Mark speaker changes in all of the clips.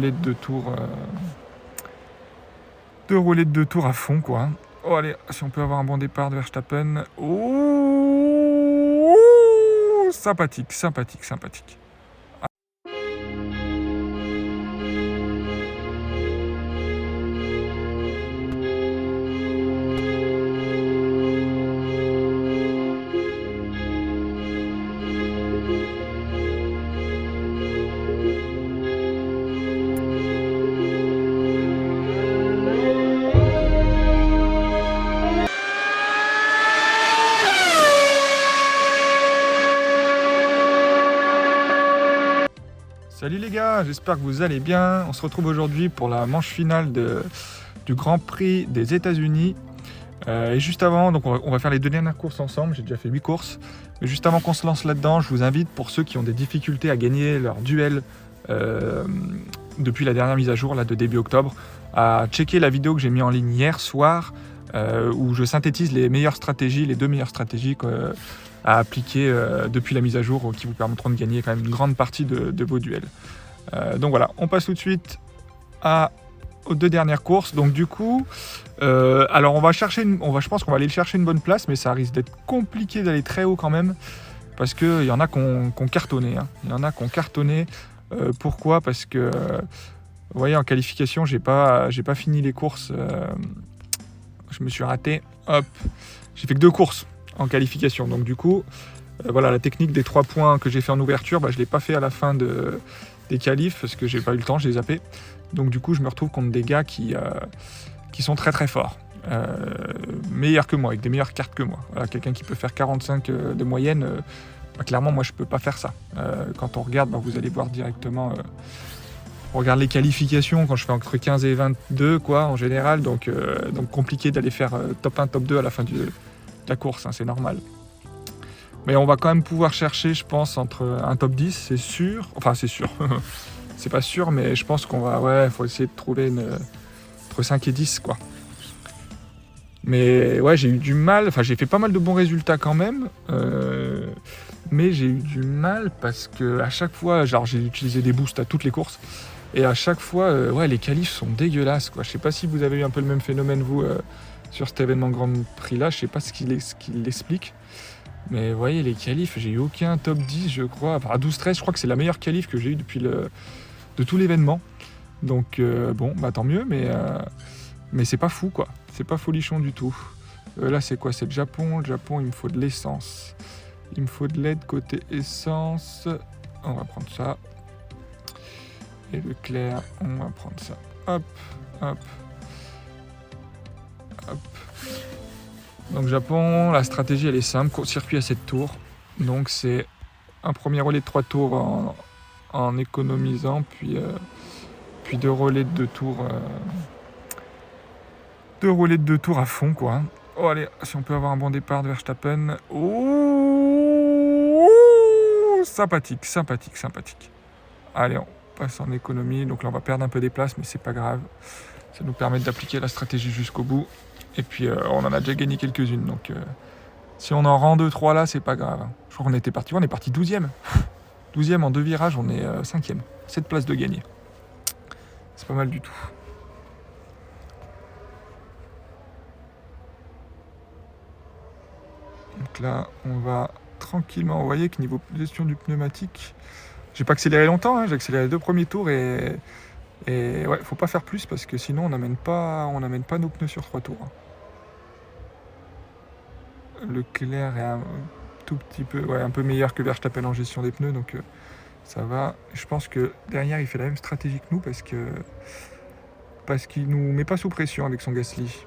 Speaker 1: Deux roulettes de tour à fond, quoi. Oh, allez, si on peut avoir un bon départ de Verstappen. Oh, sympathique. Salut les gars, j'espère que vous allez bien. On se retrouve aujourd'hui pour la manche finale du Grand Prix des États-Unis. Et juste avant, donc on va faire les deux dernières courses ensemble. J'ai déjà fait 8 courses. Mais juste avant qu'on se lance là-dedans, je vous invite, pour ceux qui ont des difficultés à gagner leur duel depuis la dernière mise à jour là, de début octobre, à checker la vidéo que j'ai mis en ligne hier soir où je synthétise les meilleures stratégies, les deux meilleures stratégies à appliquer depuis la mise à jour qui vous permettront de gagner quand même une grande partie de vos duels. Donc voilà, on passe tout de suite aux deux dernières courses. Donc du coup, alors je pense qu'on va aller chercher une bonne place, mais ça risque d'être compliqué d'aller très haut quand même, parce qu'il y en a qui ont cartonné. Il y en a qui ont cartonné. Pourquoi ? Parce que, vous voyez, en qualification, j'ai pas fini les courses. Je me suis raté. Hop, j'ai fait que 2 courses en qualification. Donc du coup, voilà, la technique des 3 points que j'ai fait en ouverture, je ne l'ai pas fait à la fin des qualifs parce que j'ai pas eu le temps, je les ai zappés. Donc du coup, je me retrouve contre des gars qui sont très très forts. Meilleurs que moi, avec des meilleures cartes que moi. Voilà, quelqu'un qui peut faire 45 de moyenne, clairement, moi, je peux pas faire ça. Quand on regarde, vous allez voir directement... on regarde les qualifications quand je fais entre 15 et 22, quoi, en général. Donc compliqué d'aller faire top 1, top 2 à la fin de la course, c'est normal. Mais on va quand même pouvoir chercher, je pense, entre un top 10, c'est sûr. Enfin, c'est sûr. C'est pas sûr, mais je pense qu'on va... faut essayer de trouver entre 5 et 10, quoi. Mais ouais, j'ai eu du mal. Enfin, j'ai fait pas mal de bons résultats quand même. Mais j'ai eu du mal parce que à chaque fois, genre, j'ai utilisé des boosts à toutes les courses. Et à chaque fois, les qualifs sont dégueulasses, quoi. Je sais pas si vous avez eu un peu le même phénomène, vous, sur cet événement Grand Prix-là. Je sais pas ce qu'il explique. Mais vous voyez, les qualifs, j'ai eu aucun top 10, je crois. Enfin, à 12-13, je crois que c'est la meilleure qualif que j'ai eue depuis de tout l'événement. Donc, tant mieux, mais c'est pas fou, quoi. C'est pas folichon du tout. Là, c'est quoi ? C'est le Japon. Le Japon, il me faut de l'essence. Il me faut de l'aide côté essence. On va prendre ça. Et le clair, on va prendre ça. Hop, hop, hop. Donc Japon, la stratégie, elle est simple. Circuit à 7 tours. Donc c'est un premier relais de 3 tours en économisant, puis 2 relais de 2 tours. 2 relais de 2 tours à fond, quoi. Oh, allez, si on peut avoir un bon départ de Verstappen. Oh, sympathique. Allez, on passe en économie. Donc là, on va perdre un peu des places, mais c'est pas grave. Ça nous permet d'appliquer la stratégie jusqu'au bout. Et puis, on en a déjà gagné quelques-unes. Donc, si on en rend 2-3 là, c'est pas grave. Je crois qu'on était parti 12e. 12e en 2 virages, on est 5e. 7 places de gagné. C'est pas mal du tout. Donc là, on va tranquillement. Vous voyez que niveau gestion du pneumatique, j'ai pas accéléré longtemps, j'ai accéléré les 2 premiers tours et ouais, faut pas faire plus parce que sinon on n'amène pas nos pneus sur 3 tours. Leclerc est un tout petit peu, un peu meilleur que Verstappen en gestion des pneus, donc ça va. Je pense que derrière il fait la même stratégie que nous parce qu'il nous met pas sous pression avec son Gasly.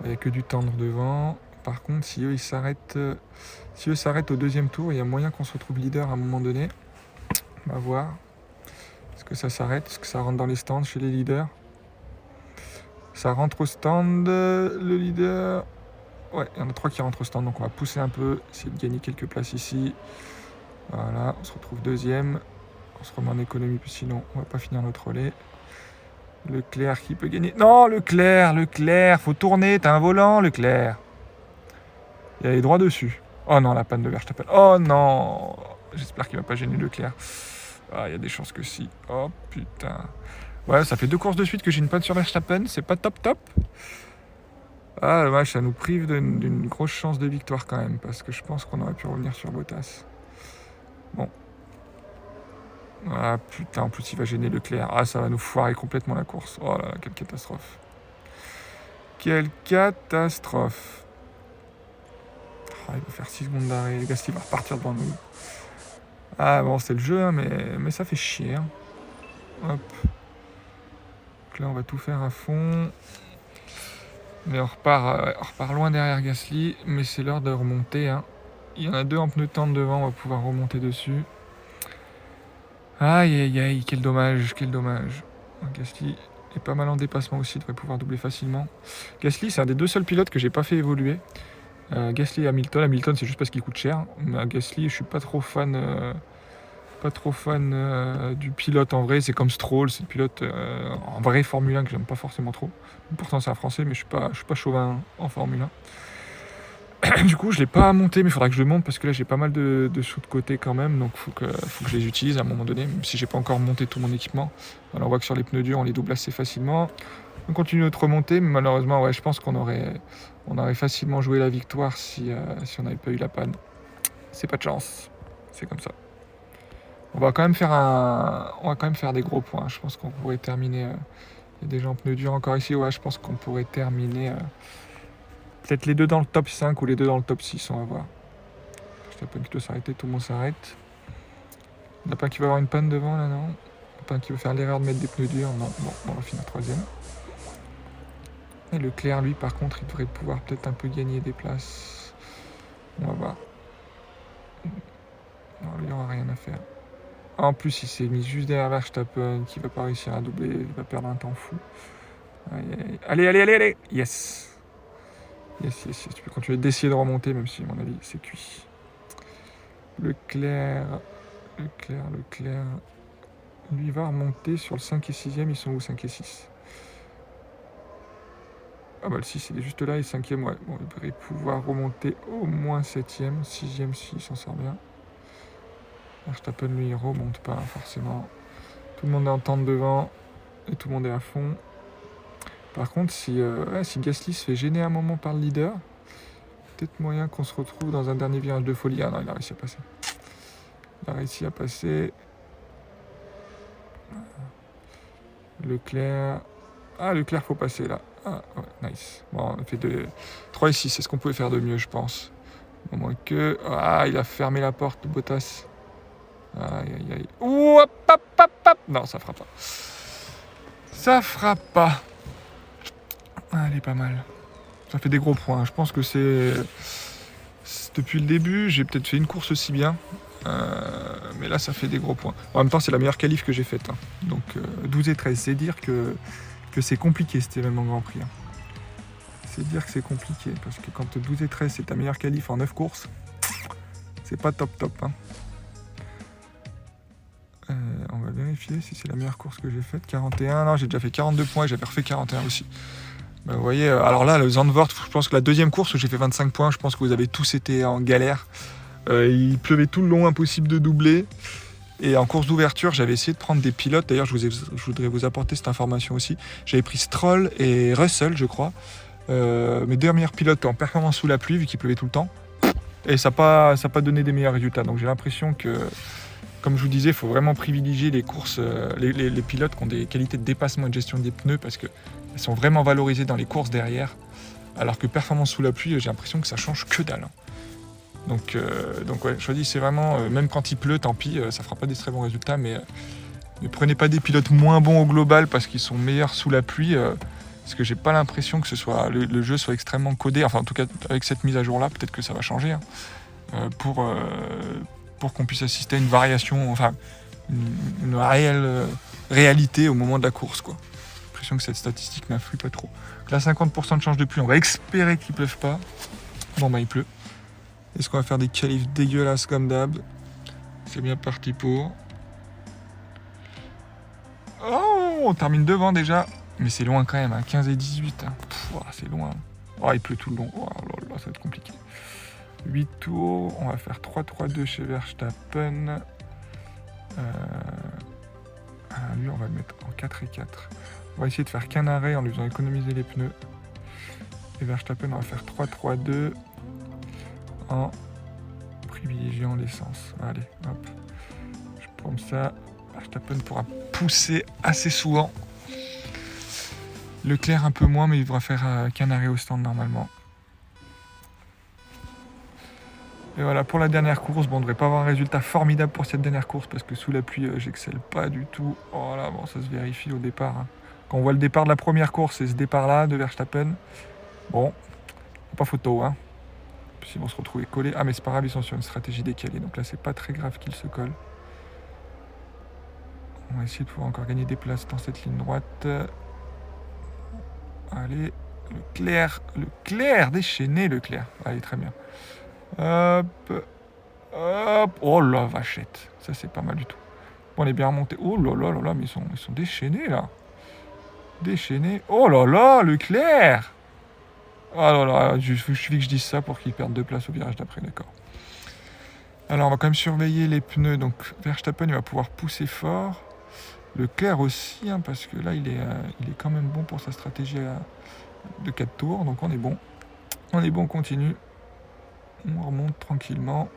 Speaker 1: Il n'y a que du tendre devant. Par contre, si eux s'arrêtent au 2e tour, il y a moyen qu'on se retrouve leader à un moment donné. On va voir. Est-ce que ça s'arrête ? Est-ce que ça rentre dans les stands chez les leaders ? Ça rentre au stand, le leader. Ouais, il y en a 3 qui rentrent au stand, donc on va pousser un peu, essayer de gagner quelques places ici. Voilà, on se retrouve 2e. On se remet en économie, puis sinon on va pas finir notre relais. Leclerc qui peut gagner. Non, Leclerc, faut tourner, t'as un volant, Leclerc. Il y a les droits dessus. Oh non, la panne de Verstappen. Oh non, j'espère qu'il va pas gêner Leclerc. Ah, il y a des chances que si. Oh putain. Ouais, ça fait 2 courses de suite que j'ai une panne sur Verstappen, c'est pas top top. Ah, dommage, ça nous prive d'une grosse chance de victoire quand même, parce que je pense qu'on aurait pu revenir sur Bottas. Bon. Ah putain, en plus il va gêner Leclerc. Ah, ça va nous foirer complètement la course. Oh là là, quelle catastrophe. Quelle catastrophe. Oh, il va faire 6 secondes d'arrêt. Gasly va repartir devant nous. Ah bon, c'est le jeu, hein, mais ça fait chier. Hein. Hop. Donc là, on va tout faire à fond. Mais on repart loin derrière Gasly. Mais c'est l'heure de remonter. Hein. Il y en a 2 en pneu tendre devant, on va pouvoir remonter dessus. Aïe aïe aïe, quel dommage, quel dommage. Gasly est pas mal en dépassement aussi, devrait pouvoir doubler facilement. Gasly, c'est un des 2 seuls pilotes que j'ai pas fait évoluer. Gasly et Hamilton. Hamilton, c'est juste parce qu'il coûte cher. Mais Gasly, je suis pas trop fan. Du pilote en vrai, c'est comme Stroll, c'est le pilote en vrai Formule 1 que j'aime pas forcément trop. Pourtant c'est un français, mais je suis pas chauvin en Formule 1. Du coup je l'ai pas monté, mais il faudra que je le monte parce que là j'ai pas mal de sous de côté quand même, donc faut que je les utilise à un moment donné, même si j'ai pas encore monté tout mon équipement. Alors on voit que sur les pneus durs on les double assez facilement. On continue notre remontée, mais malheureusement ouais, je pense qu'on aurait facilement joué la victoire si on n'avait pas eu la panne. C'est pas de chance, c'est comme ça. On va quand même faire des gros points. Je pense qu'on pourrait terminer. Il y a des gens en pneus durs encore ici. Ouais, je pense qu'on pourrait terminer. Peut-être les 2 dans le top 5 ou les 2 dans le top 6. On va voir. Je pas qui doit s'arrêter. Tout le monde s'arrête. Il n'y en a pas qui va avoir une panne devant là, non? Il n'y en a pas qui va faire l'erreur de mettre des pneus durs. Non, bon, on va finir 3ème. Et Leclerc, lui, par contre, il devrait pouvoir peut-être un peu gagner des places. On va voir. Non, lui, il n'y aura rien à faire. En plus, il s'est mis juste derrière Verstappen, qui va pas réussir à doubler, il va perdre un temps fou. Allez, yes. Yes. Tu peux continuer d'essayer de remonter, même si, à mon avis, c'est cuit. Leclerc. Lui, il va remonter sur le 5 et 6ème, ils sont où 5 et 6? Ah bah le 6, il est juste là, et 5ème, ouais. Bon, il devrait pouvoir remonter au moins 7ème, 6ème s'il s'en sort bien. Verstappen, lui, il remonte pas, forcément. Tout le monde est en tente devant, et tout le monde est à fond. Par contre, si Gasly se fait gêner un moment par le leader, peut-être moyen qu'on se retrouve dans un dernier virage de folie. Ah non, il a réussi à passer. Leclerc. Ah, Leclerc, faut passer là. Ah, ouais, nice. Bon, on a fait 3 et 6, c'est ce qu'on pouvait faire de mieux, je pense. Au moins que. Ah, il a fermé la porte, Bottas. Aïe. Ouh, hop. Non, ça fera pas. Ça fera pas. Ah, elle est pas mal. Ça fait des gros points. Je pense que c'est depuis le début, j'ai peut-être fait une course aussi bien. Mais là, ça fait des gros points. En même temps, c'est la meilleure qualif que j'ai faite. Hein. Donc, 12 et 13, c'est dire que c'est compliqué cet événement Grand Prix. Hein. C'est dire que c'est compliqué. Parce que quand 12 et 13, c'est ta meilleure qualif en 9 courses, c'est pas top. Hein. On va vérifier si c'est la meilleure course que j'ai faite. 41, non, j'ai déjà fait 42 points et j'avais refait 41 aussi. Bah, vous voyez, alors là, le Zandvoort, je pense que la 2e course où j'ai fait 25 points, je pense que vous avez tous été en galère. Il pleuvait tout le long, impossible de doubler. Et en course d'ouverture, j'avais essayé de prendre des pilotes. D'ailleurs, je voudrais vous apporter cette information aussi. J'avais pris Stroll et Russell, je crois. Mes 2 meilleurs pilotes en performance sous la pluie, vu qu'il pleuvait tout le temps. Et ça n'a pas donné des meilleurs résultats. Donc j'ai l'impression que, comme je vous disais, il faut vraiment privilégier les courses, les pilotes qui ont des qualités de dépassement et de gestion des pneus, parce qu'elles sont vraiment valorisées dans les courses derrière. Alors que performance sous la pluie, j'ai l'impression que ça change que dalle. Hein. Donc ouais, je dis, c'est vraiment, même quand il pleut, tant pis, ça fera pas des très bons résultats, mais ne prenez pas des pilotes moins bons au global parce qu'ils sont meilleurs sous la pluie, parce que j'ai pas l'impression que le jeu soit extrêmement codé, enfin en tout cas avec cette mise à jour là, peut-être que ça va changer, hein, pour qu'on puisse assister à une variation, enfin une réelle réalité au moment de la course, quoi. J'ai l'impression que cette statistique m'influe pas trop. Là, 50% de chance de pluie, on va espérer qu'il pleuve pas. Bon bah il pleut. Est-ce qu'on va faire des qualifs dégueulasses comme d'hab? C'est bien parti pour. Oh, on termine devant déjà. Mais c'est loin quand même, hein, 15 et 18. Hein. C'est loin. Oh, il pleut tout le long. Oh là, ça va être compliqué. 8 tours. On va faire 3-3-2 chez Verstappen. Lui, on va le mettre en 4 et 4. On va essayer de faire qu'un arrêt en lui faisant économiser les pneus. Et Verstappen, on va faire 3-3-2 en privilégiant l'essence. Allez, hop. Comme ça, Verstappen pourra pousser assez souvent. Leclerc un peu moins, mais il devra faire qu'un arrêt au stand normalement. Et voilà, pour la dernière course, bon, on ne devrait pas avoir un résultat formidable pour cette dernière course parce que sous la pluie, j'excelle pas du tout. Oh là, bon, ça se vérifie au départ. Hein. Quand on voit le départ de la première course et ce départ-là de Verstappen, bon, pas photo, hein. Puis ils vont se retrouver collés. Ah, mais c'est pas grave, ils sont sur une stratégie décalée, donc là, c'est pas très grave qu'ils se collent. On va essayer de pouvoir encore gagner des places dans cette ligne droite. Allez, Leclerc, déchaîné Leclerc. Allez, très bien. Hop, hop. Oh la vachette, ça c'est pas mal du tout. Bon, on est bien remonté. Oh là là là là, mais ils sont déchaînés là. Déchaînés. Oh là là, Leclerc. Oh là là, il suffit que je dise ça pour qu'il perde 2 places au virage d'après, d'accord. Alors, on va quand même surveiller les pneus. Donc, Verstappen, il va pouvoir pousser fort. Leclerc aussi, hein, parce que là, il est quand même bon pour sa stratégie de 4 tours. Donc, on est bon. On est bon, on continue. On remonte tranquillement.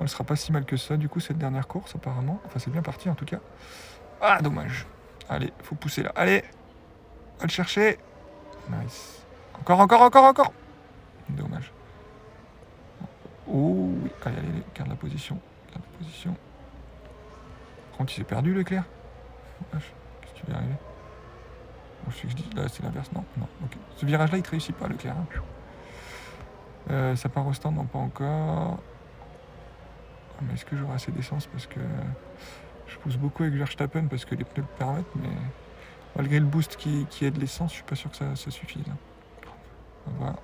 Speaker 1: Elle sera pas si mal que ça, du coup, cette dernière course, apparemment. Enfin, c'est bien parti, en tout cas. Ah, dommage. Allez, faut pousser là. Allez, on va le chercher. Nice. Encore. Dommage. Oh, oui. Allez, garde la position. Par contre, il s'est perdu, Leclerc. Dommage. Qu'est-ce qui va arriver? Bon, je sais que je dis, là, c'est l'inverse. Non, ok. Ce virage-là, il ne réussit pas, Leclerc. Hein. Ça part au stand, non, pas encore. Ah, mais est-ce que j'aurai assez d'essence? Parce que je pousse beaucoup avec Verstappen parce que les pneus le permettent, mais malgré le boost qui aide l'essence, je suis pas sûr que ça suffise. On va voir.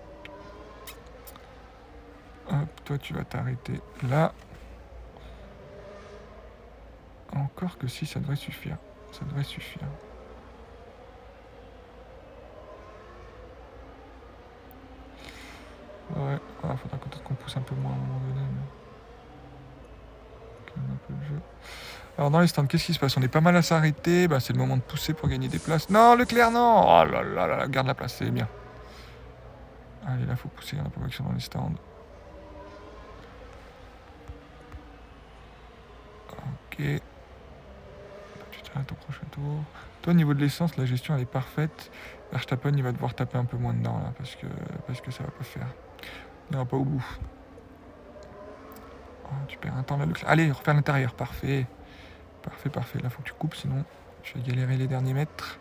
Speaker 1: Hop, toi tu vas t'arrêter là. Encore que si, ça devrait suffire. Ouais, faudra peut-être qu'on pousse un peu moins à un moment donné. Calme un peu le jeu. Alors dans les stands, qu'est-ce qui se passe? On est pas mal à s'arrêter. C'est le moment de pousser pour gagner des places. Non, Leclerc, non. Oh là là là, garde la place, c'est bien. Allez, là, faut pousser, il y en a pas mal qui sont dans les stands. Ok. Tu t'arrêtes au prochain tour. Toi, au niveau de l'essence, la gestion, elle est parfaite. Verstappen, il va devoir taper un peu moins dedans, là, parce que ça va pas faire. Il n'ira pas au bout. Oh, tu perds un temps, là, Leclerc. Allez, refaire l'intérieur, parfait. Parfait. Là, faut que tu coupes, sinon tu vas galérer les derniers mètres.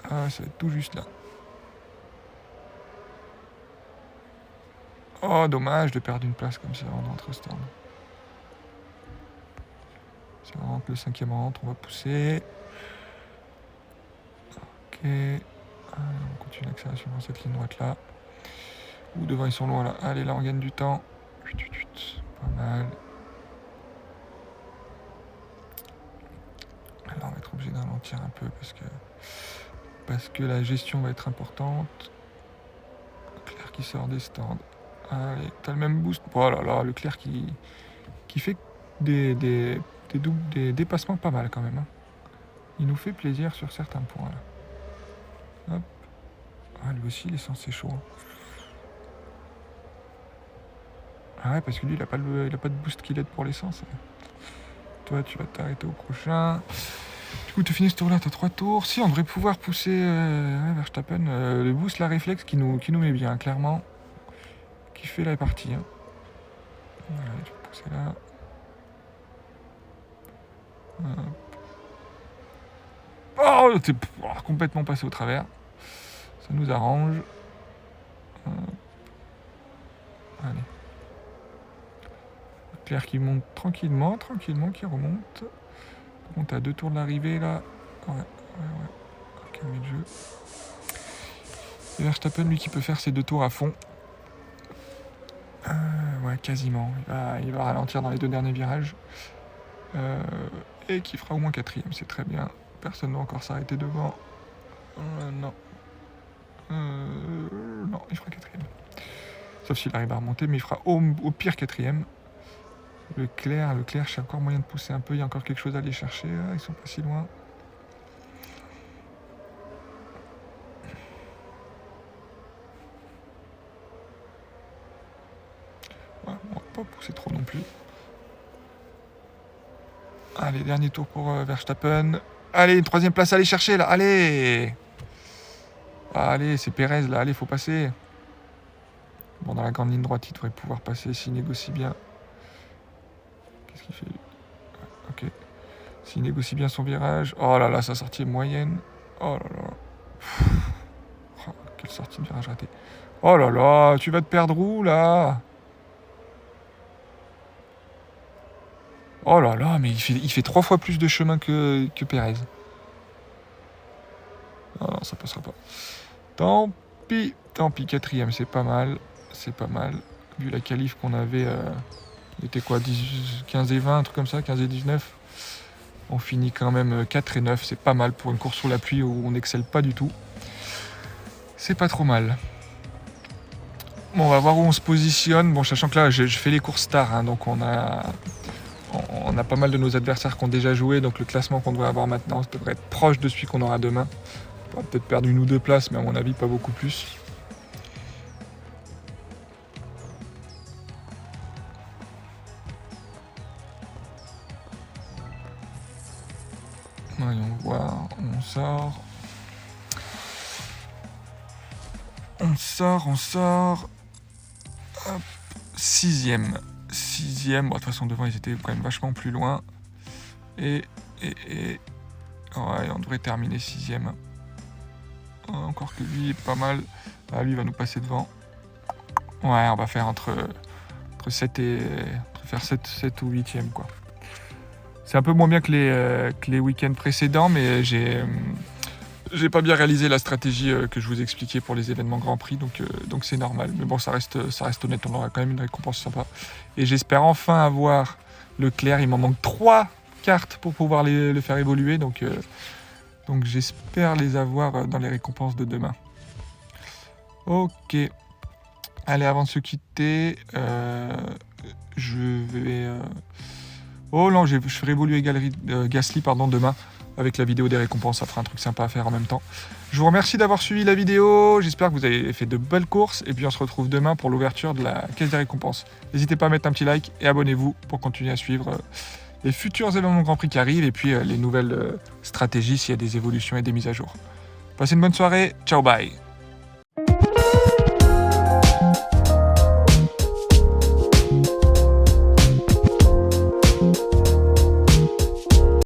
Speaker 1: Ah, ça va être tout juste, là. Oh, dommage de perdre une place comme ça en entre-stand. Ça rentre, le 5e rentre, on va pousser. Ok. Allez, on continue l'accélération dans cette ligne droite là. Ou devant, ils sont loin là. Allez, là, on gagne du temps. Pas mal. Alors, on va être obligé de ralentir un peu parce que la gestion va être importante. Leclerc qui sort des stands. Allez, t'as le même boost. Oh là là, Leclerc qui fait des dépassements pas mal quand même. Hein. Il nous fait plaisir sur certains points là. Hop. Ah, lui aussi, l'essence c'est chaud. Hein. Ah ouais, parce que lui, il a pas de boost qu'il aide pour l'essence. Toi, tu vas t'arrêter au prochain. Du coup, tu finis ce tour-là, t'as 3 tours. Si, on devrait pouvoir pousser Verstappen. Le boost, la réflexe qui nous met bien, clairement. Qui fait la partie. Hein. Voilà, tu vas pousser là. Oh, t'es complètement passé au travers. Ça nous arrange. Allez. Leclerc qui monte tranquillement, qui remonte. On est à 2 tours de l'arrivée là. Ouais. Calmer le jeu. Et Verstappen, lui, qui peut faire ses 2 tours à fond. Ouais, quasiment. Il va ralentir dans les 2 derniers virages. Et qui fera au moins 4e, c'est très bien. Personne ne va encore s'arrêter devant. Non. Non, il fera 4e. Sauf s'il arrive à remonter, mais il fera au pire 4e. Leclerc, j'ai encore moyen de pousser un peu. Il y a encore quelque chose à aller chercher. Ils sont pas si loin. Ouais, on va pas pousser trop non plus. Allez, dernier tour pour Verstappen. Allez, une troisième place à aller chercher là. Allez. Allez, c'est Pérez là. Allez, faut passer. Bon, dans la grande ligne droite, il devrait pouvoir passer s'il négocie bien. Qu'est-ce qu'il fait lui? Ok. S'il négocie bien son virage. Oh là là, sa sortie est moyenne. Oh là là. Oh, quelle sortie de virage ratée. Oh là là, tu vas te perdre où là? Oh là là, mais il fait 3 fois plus de chemin que Pérez. Oh non, ça passera pas. Tant pis, 4ème, c'est pas mal. C'est pas mal. Vu la qualif qu'on avait, il était quoi, 15 et 20, un truc comme ça, 15 et 19. On finit quand même 4 et 9, c'est pas mal pour une course sous la pluie où on n'excelle pas du tout. C'est pas trop mal. Bon, on va voir où on se positionne. Bon, sachant que là, je fais les courses tard, hein, donc on a pas mal de nos adversaires qui ont déjà joué, donc le classement qu'on devrait avoir maintenant devrait être proche de celui qu'on aura demain. On va peut-être perdre 1 ou 2 places, mais à mon avis, pas beaucoup plus. Voyons voir, on sort. On sort. Hop, 6ème. Bon, de toute façon, devant, ils étaient quand même vachement plus loin. Ouais, on devrait terminer 6ème. Encore que lui, pas mal. Ah, lui, il va nous passer devant. Ouais, on va faire entre 7 et... faire 7 ou 8ème, quoi. C'est un peu moins bien que les week-ends précédents, mais j'ai pas bien réalisé la stratégie que je vous expliquais pour les événements Grand Prix, donc c'est normal. Mais bon, ça reste honnête, on aura quand même une récompense sympa. Et j'espère enfin avoir Leclerc. Il m'en manque 3 cartes pour pouvoir le faire évoluer, donc j'espère les avoir dans les récompenses de demain. Ok. Allez, avant de se quitter, je vais... Oh non, je ferai évoluer Gasly demain avec la vidéo des récompenses. Ça fera un truc sympa à faire en même temps. Je vous remercie d'avoir suivi la vidéo. J'espère que vous avez fait de belles courses. Et puis on se retrouve demain pour l'ouverture de la caisse des récompenses. N'hésitez pas à mettre un petit like et abonnez-vous pour continuer à suivre les futurs événements Grand Prix qui arrivent et puis les nouvelles stratégies s'il y a des évolutions et des mises à jour. Passez une bonne soirée. Ciao, bye.